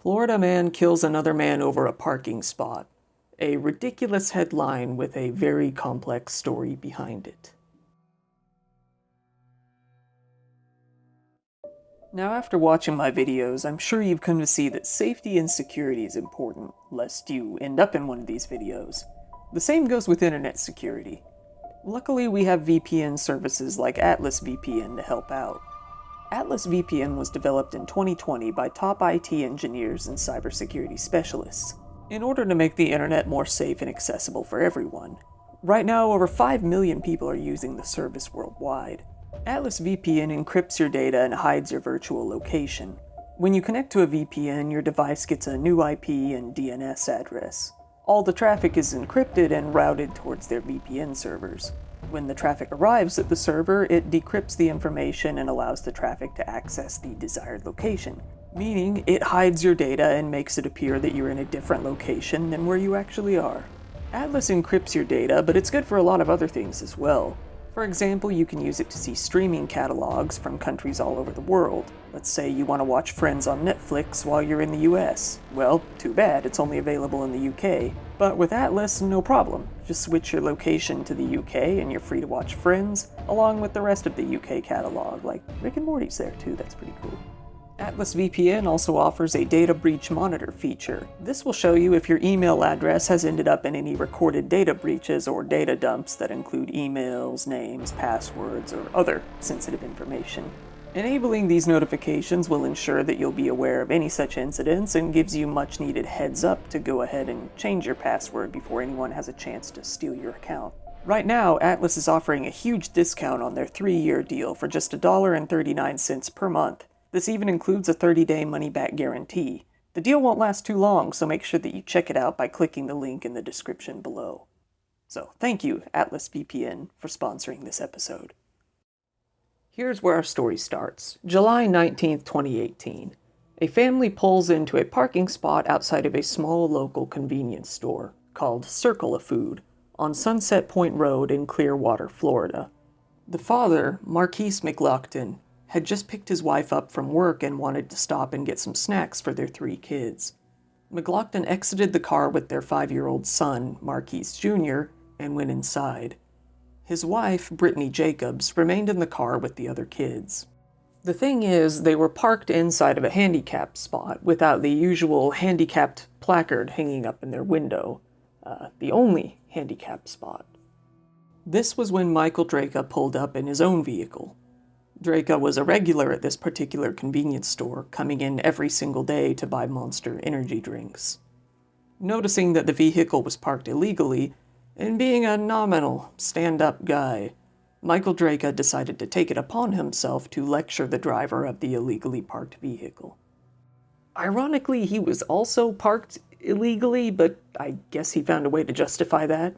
Florida man kills another man over a parking spot. A ridiculous headline with a very complex story behind it. Now, after watching my videos, I'm sure you've come to see that safety and security is important, lest you end up in one of these videos. The same goes with internet security. Luckily, we have VPN services like Atlas VPN to help out. Atlas VPN was developed in 2020 by top IT engineers and cybersecurity specialists, in order to make the internet more safe and accessible for everyone. Right now, over 5 million people are using the service worldwide. Atlas VPN encrypts your data and hides your virtual location. When you connect to a VPN, your device gets a new IP and DNS address. All the traffic is encrypted and routed towards their VPN servers. When the traffic arrives at the server, it decrypts the information and allows the traffic to access the desired location, meaning it hides your data and makes it appear that you're in a different location than where you actually are. Atlas encrypts your data, but it's good for a lot of other things as well. For example, you can use it to see streaming catalogs from countries all over the world. Let's say you want to watch Friends on Netflix while you're in the US. Well, too bad, it's only available in the UK. But with Atlas, no problem. Just switch your location to the UK and you're free to watch Friends, along with the rest of the UK catalog, like Rick and Morty's there too, that's pretty cool. Atlas VPN also offers a data breach monitor feature. This will show you if your email address has ended up in any recorded data breaches or data dumps that include emails, names, passwords, or other sensitive information. Enabling these notifications will ensure that you'll be aware of any such incidents and gives you much needed heads up to go ahead and change your password before anyone has a chance to steal your account. Right now, Atlas is offering a huge discount on their 3-year deal for just $1.39 per month. This even includes a 30-day money-back guarantee. The deal won't last too long, so make sure that you check it out by clicking the link in the description below. So, thank you, Atlas VPN, for sponsoring this episode. Here's where our story starts. July 19th, 2018. A family pulls into a parking spot outside of a small local convenience store called Circle of Food on Sunset Point Road in Clearwater, Florida. The father, Marquise McLaughlin, had just picked his wife up from work and wanted to stop and get some snacks for their 3 kids. McLaughlin exited the car with their 5-year-old son, Marquise Jr., and went inside. His wife, Brittany Jacobs, remained in the car with the other kids. The thing is, they were parked inside of a handicapped spot without the usual handicapped placard hanging up in their window. The only handicapped spot. This was when Michael Drejka pulled up in his own vehicle. Drejka was a regular at this particular convenience store, coming in every single day to buy Monster energy drinks. Noticing that the vehicle was parked illegally, and being a nominal, stand-up guy, Michael Drejka decided to take it upon himself to lecture the driver of the illegally parked vehicle. Ironically, he was also parked illegally, but I guess he found a way to justify that.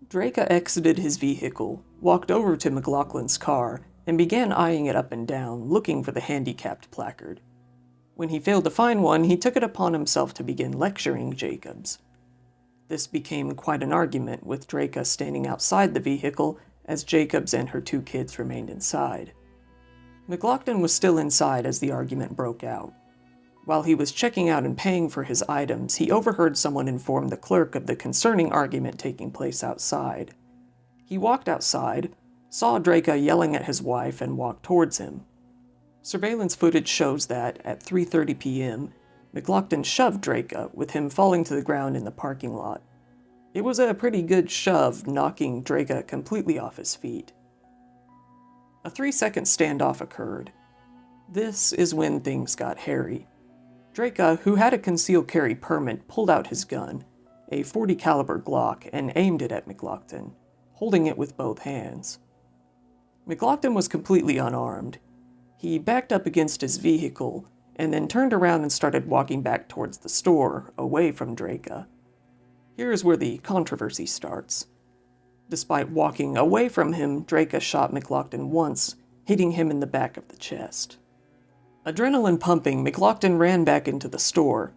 Drejka exited his vehicle, walked over to McLaughlin's car, and began eyeing it up and down, looking for the handicapped placard. When he failed to find one, he took it upon himself to begin lecturing Jacobs. This became quite an argument, with Drejka standing outside the vehicle as Jacobs and her 2 kids remained inside. McLaughlin was still inside as the argument broke out. While he was checking out and paying for his items, he overheard someone inform the clerk of the concerning argument taking place outside. He walked outside, saw Drejka yelling at his wife, and walked towards him. Surveillance footage shows that, at 3:30 p.m., McLaughlin shoved Drejka, with him falling to the ground in the parking lot. It was a pretty good shove, knocking Drejka completely off his feet. A 3-second standoff occurred. This is when things got hairy. Drejka, who had a concealed carry permit, pulled out his gun, a .40 caliber Glock, and aimed it at McLaughlin, holding it with both hands. McLaughlin was completely unarmed. He backed up against his vehicle, and then turned around and started walking back towards the store, away from Drejka. Here's where the controversy starts. Despite walking away from him, Drejka shot McLaughlin once, hitting him in the back of the chest. Adrenaline pumping, McLaughlin ran back into the store.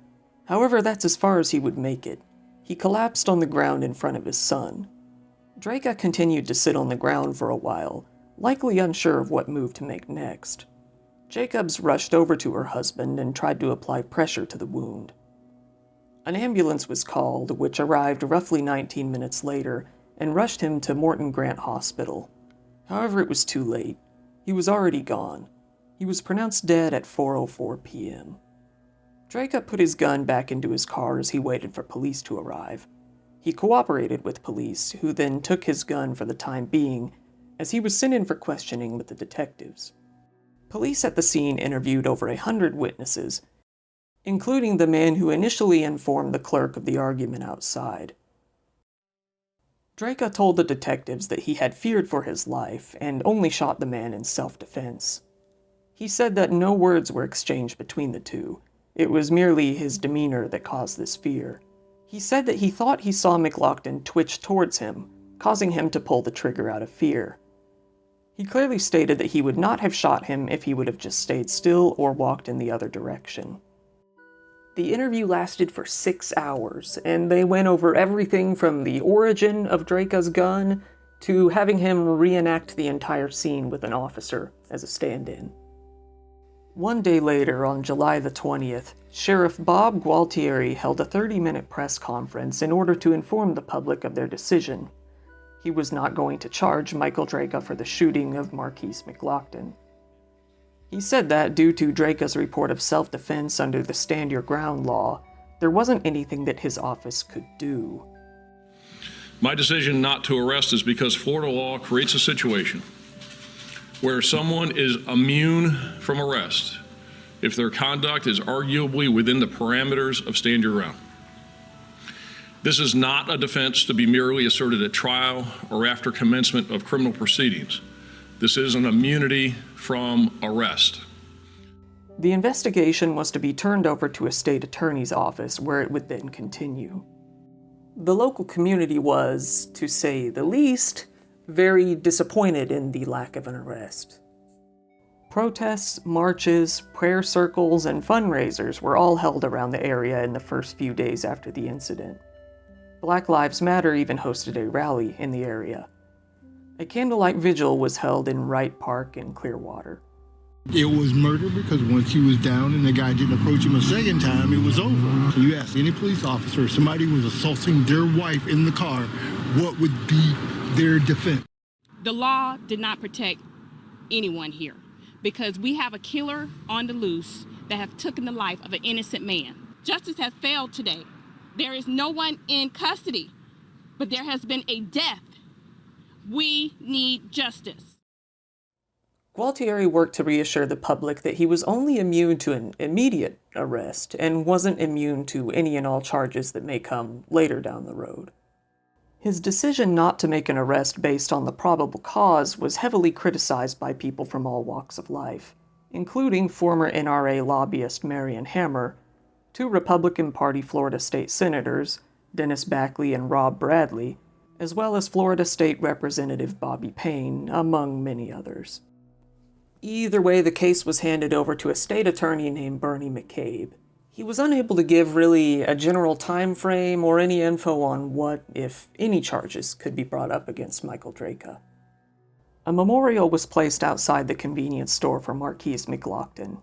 However, that's as far as he would make it. He collapsed on the ground in front of his son. Drejka continued to sit on the ground for a while, likely unsure of what move to make next. Jacobs rushed over to her husband and tried to apply pressure to the wound. An ambulance was called, which arrived roughly 19 minutes later and rushed him to Morton Grant Hospital. However, it was too late. He was already gone. He was pronounced dead at 4:04 p.m. Drejka put his gun back into his car as he waited for police to arrive. He cooperated with police, who then took his gun for the time being, as he was sent in for questioning with the detectives. Police at the scene interviewed over 100 witnesses, including the man who initially informed the clerk of the argument outside. Drejka told the detectives that he had feared for his life and only shot the man in self-defense. He said that no words were exchanged between the two. It was merely his demeanor that caused this fear. He said that he thought he saw McLaughlin twitch towards him, causing him to pull the trigger out of fear. He clearly stated that he would not have shot him if he would have just stayed still or walked in the other direction. The interview lasted for 6 hours, and they went over everything from the origin of Drejka's gun to having him reenact the entire scene with an officer as a stand-in. One day later, on July the 20th, Sheriff Bob Gualtieri held a 30-minute press conference in order to inform the public of their decision. He was not going to charge Michael Drejka for the shooting of Marquise McLaughlin. He said that, due to Drejka's report of self-defense under the Stand Your Ground law, there wasn't anything that his office could do. My decision not to arrest is because Florida law creates a situation where someone is immune from arrest if their conduct is arguably within the parameters of Stand Your Ground. This is not a defense to be merely asserted at trial or after commencement of criminal proceedings. This is an immunity from arrest. The investigation was to be turned over to a state attorney's office, where it would then continue. The local community was, to say the least, very disappointed in the lack of an arrest. Protests, marches, prayer circles, and fundraisers were all held around the area in the first few days after the incident. Black Lives Matter even hosted a rally in the area. A candlelight vigil was held in Wright Park in Clearwater. It was murder because once he was down and the guy didn't approach him a second time, it was over. You ask any police officer, if somebody was assaulting their wife in the car, what would be their defense? The law did not protect anyone here because we have a killer on the loose that have taken the life of an innocent man. Justice has failed today. There is no one in custody, but there has been a death. We need justice. Gualtieri worked to reassure the public that he was only immune to an immediate arrest and wasn't immune to any and all charges that may come later down the road. His decision not to make an arrest based on the probable cause was heavily criticized by people from all walks of life, including former NRA lobbyist Marion Hammer, 2 Republican Party Florida state senators, Dennis Backley and Rob Bradley, as well as Florida State Representative Bobby Payne, among many others. Either way, the case was handed over to a state attorney named Bernie McCabe. He was unable to give really a general time frame or any info on what, if any, charges could be brought up against Michael Drejka. A memorial was placed outside the convenience store for Marquise McLaughlin.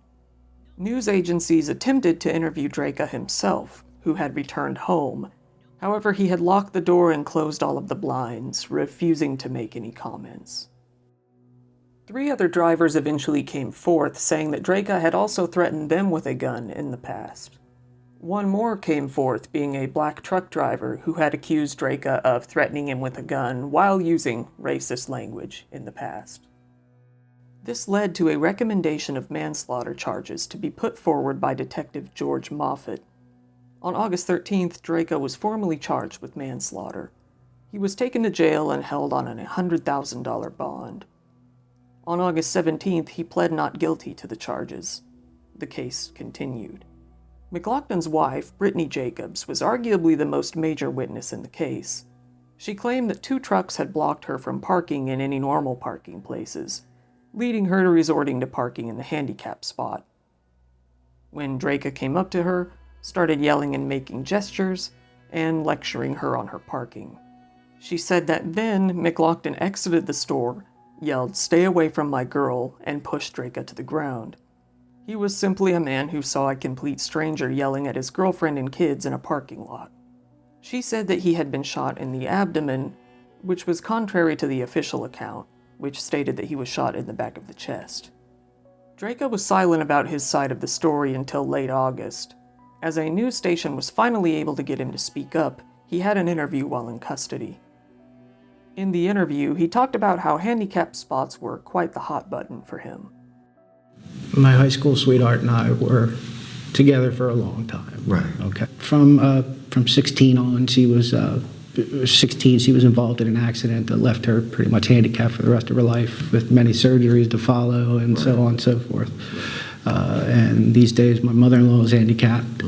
News agencies attempted to interview Drejka himself, who had returned home. However, he had locked the door and closed all of the blinds, refusing to make any comments. 3 other drivers eventually came forth, saying that Drejka had also threatened them with a gun in the past. One more came forth, being a black truck driver who had accused Drejka of threatening him with a gun while using racist language in the past. This led to a recommendation of manslaughter charges to be put forward by Detective George Moffett. On August 13th, Drejka was formally charged with manslaughter. He was taken to jail and held on a $100,000 bond. On August 17th, he pled not guilty to the charges. The case continued. McLaughlin's wife, Brittany Jacobs, was arguably the most major witness in the case. She claimed that 2 trucks had blocked her from parking in any normal parking places, leading her to resorting to parking in the handicap spot. When Drejka came up to her, started yelling and making gestures, and lecturing her on her parking. She said that then McLaughlin exited the store, yelled, "Stay away from my girl," and pushed Drejka to the ground. He was simply a man who saw a complete stranger yelling at his girlfriend and kids in a parking lot. She said that he had been shot in the abdomen, which was contrary to the official account, which stated that he was shot in the back of the chest. Drejka was silent about his side of the story until late August. As a news station was finally able to get him to speak up, he had an interview while in custody. In the interview, he talked about how handicapped spots were quite the hot button for him. My high school sweetheart and I were together for a long time. Right. Okay. From 16 on, she was 16. She was involved in an accident that left her pretty much handicapped for the rest of her life, with many surgeries to follow, and so on and so forth. And these days, my mother-in-law is handicapped,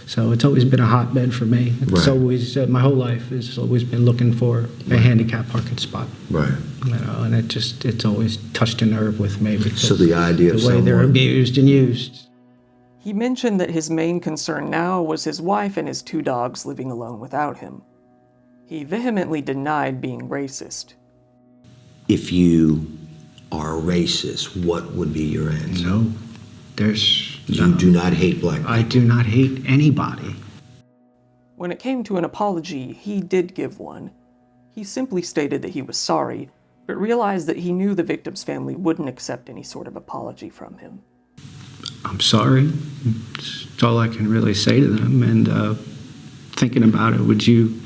so it's always been a hotbed for me. It's always my whole life has always been looking for a handicapped parking spot. Right. You know, and it's always touched a nerve with me. So the idea of the way they're abused and used. He mentioned that his main concern now was his wife and his 2 dogs living alone without him. He vehemently denied being racist. If you are racist, what would be your answer? No, You do not hate black people. I do not hate anybody. When it came to an apology, he did give one. He simply stated that he was sorry, but realized that he knew the victim's family wouldn't accept any sort of apology from him. I'm sorry. That's all I can really say to them. And thinking about it, would you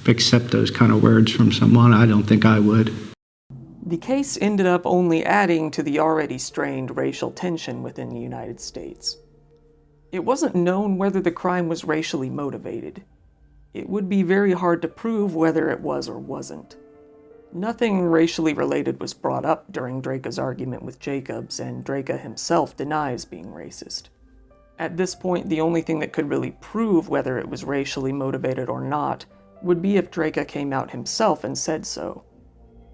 accept those kind of words from someone? I don't think I would. The case ended up only adding to the already strained racial tension within the United States. It wasn't known whether the crime was racially motivated. It would be very hard to prove whether it was or wasn't. Nothing racially related was brought up during Drejka's argument with Jacobs, and Drejka himself denies being racist. At this point, the only thing that could really prove whether it was racially motivated or not would be if Drejka came out himself and said so.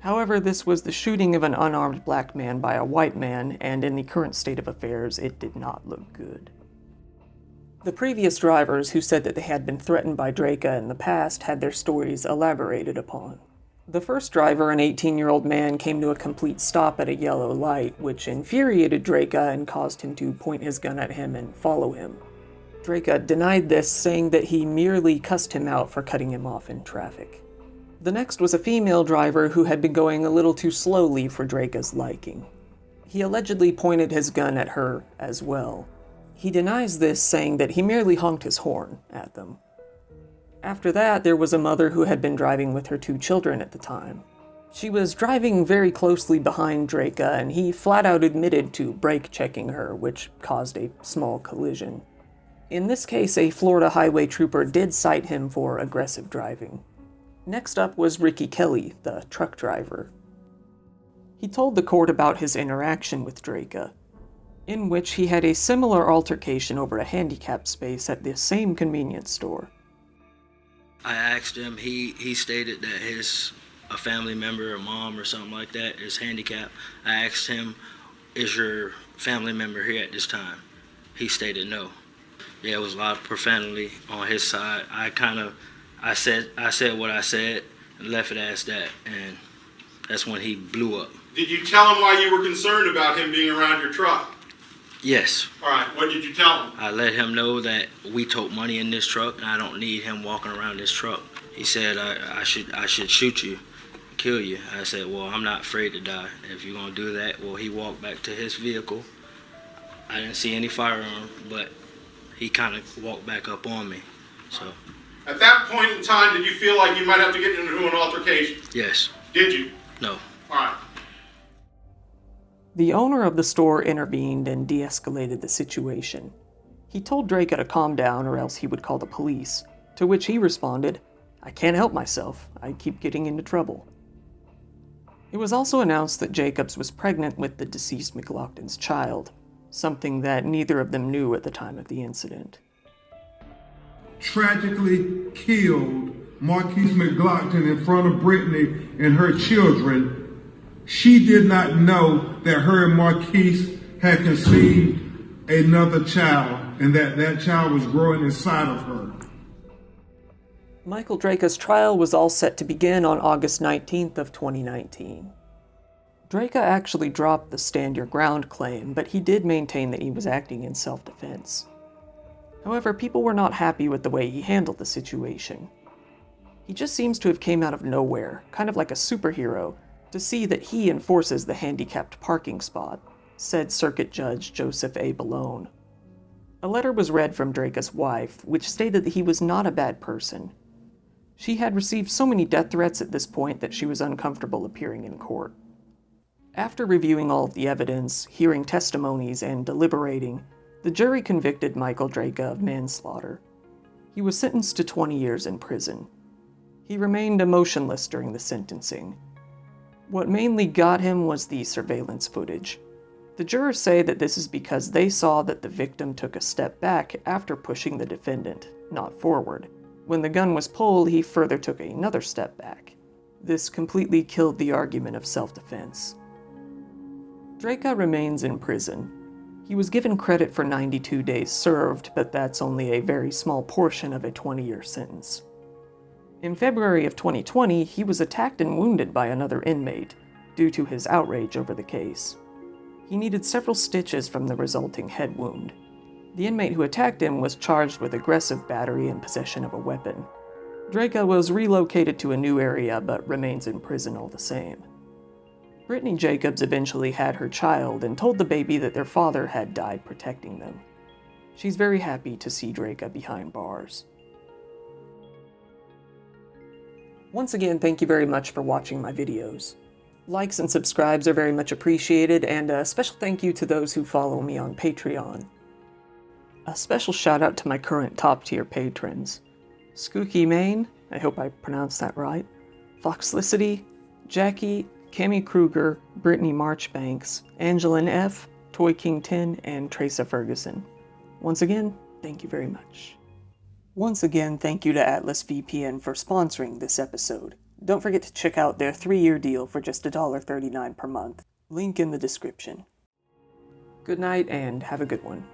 However, this was the shooting of an unarmed black man by a white man, and in the current state of affairs, it did not look good. The previous drivers who said that they had been threatened by Drejka in the past had their stories elaborated upon. The first driver, an 18-year-old man, came to a complete stop at a yellow light, which infuriated Drejka and caused him to point his gun at him and follow him. Drejka denied this, saying that he merely cussed him out for cutting him off in traffic. The next was a female driver who had been going a little too slowly for Drejka's liking. He allegedly pointed his gun at her as well. He denies this, saying that he merely honked his horn at them. After that, there was a mother who had been driving with her 2 children at the time. She was driving very closely behind Drejka, and he flat out admitted to brake checking her, which caused a small collision. In this case, a Florida highway trooper did cite him for aggressive driving. Next up was Ricky Kelly, the truck driver. He told the court about his interaction with Drejka, in which he had a similar altercation over a handicap space at the same convenience store. I asked him, he stated that a family member, a mom or something like that, is handicapped. I asked him, is your family member here at this time? He stated no. Yeah, it was a lot of profanity on his side. I said what I said and left it as that, and that's when he blew up. Did you tell him why you were concerned about him being around your truck? Yes. All right, what did you tell him? I let him know that we tote money in this truck, and I don't need him walking around this truck. He said I should shoot you, kill you. I said, well, I'm not afraid to die. If you're gonna do that, well, he walked back to his vehicle. I didn't see any firearm, but he kind of walked back up on me. So. At that point in time, did you feel like you might have to get into an altercation? Yes. Did you? No. All right. The owner of the store intervened and de-escalated the situation. He told Drejka to calm down or else he would call the police, to which he responded, "I can't help myself. I keep getting into trouble." It was also announced that Jacobs was pregnant with the deceased McLaughlin's child, something that neither of them knew at the time of the incident. Tragically killed Marquise McLaughlin in front of Brittany and her children. She did not know that her and Marquise had conceived another child and that child was growing inside of her. Michael Drejka's trial was all set to begin on August 19th of 2019. Drejka actually dropped the stand your ground claim, but he did maintain that he was acting in self-defense. However, people were not happy with the way he handled the situation. He just seems to have came out of nowhere, kind of like a superhero, to see that he enforces the handicapped parking spot, said Circuit Judge Joseph A. Ballone. A letter was read from Drejka's wife, which stated that he was not a bad person. She had received so many death threats at this point that she was uncomfortable appearing in court. After reviewing all of the evidence, hearing testimonies, and deliberating, the jury convicted Michael Drejka of manslaughter. He was sentenced to 20 years in prison. He remained emotionless during the sentencing. What mainly got him was the surveillance footage. The jurors say that this is because they saw that the victim took a step back after pushing the defendant, not forward. When the gun was pulled, he further took another step back. This completely killed the argument of self-defense. Drejka remains in prison. He was given credit for 92 days served, but that's only a very small portion of a 20-year sentence. In February of 2020, he was attacked and wounded by another inmate, due to his outrage over the case. He needed several stitches from the resulting head wound. The inmate who attacked him was charged with aggressive battery and possession of a weapon. Drejka was relocated to a new area, but remains in prison all the same. Brittany Jacobs eventually had her child and told the baby that their father had died protecting them. She's very happy to see Drejka behind bars. Once again, thank you very much for watching my videos. Likes and subscribes are very much appreciated, and a special thank you to those who follow me on Patreon. A special shout out to my current top tier patrons: Skooky Maine, I hope I pronounced that right, Foxlicity, Jackie, Cami Kruger, Brittany Marchbanks, Angelin F., Toy King 10, and Teresa Ferguson. Once again, thank you very much. Once again, thank you to Atlas VPN for sponsoring this episode. Don't forget to check out their 3-year deal for just $1.39 per month. Link in the description. Good night and have a good one.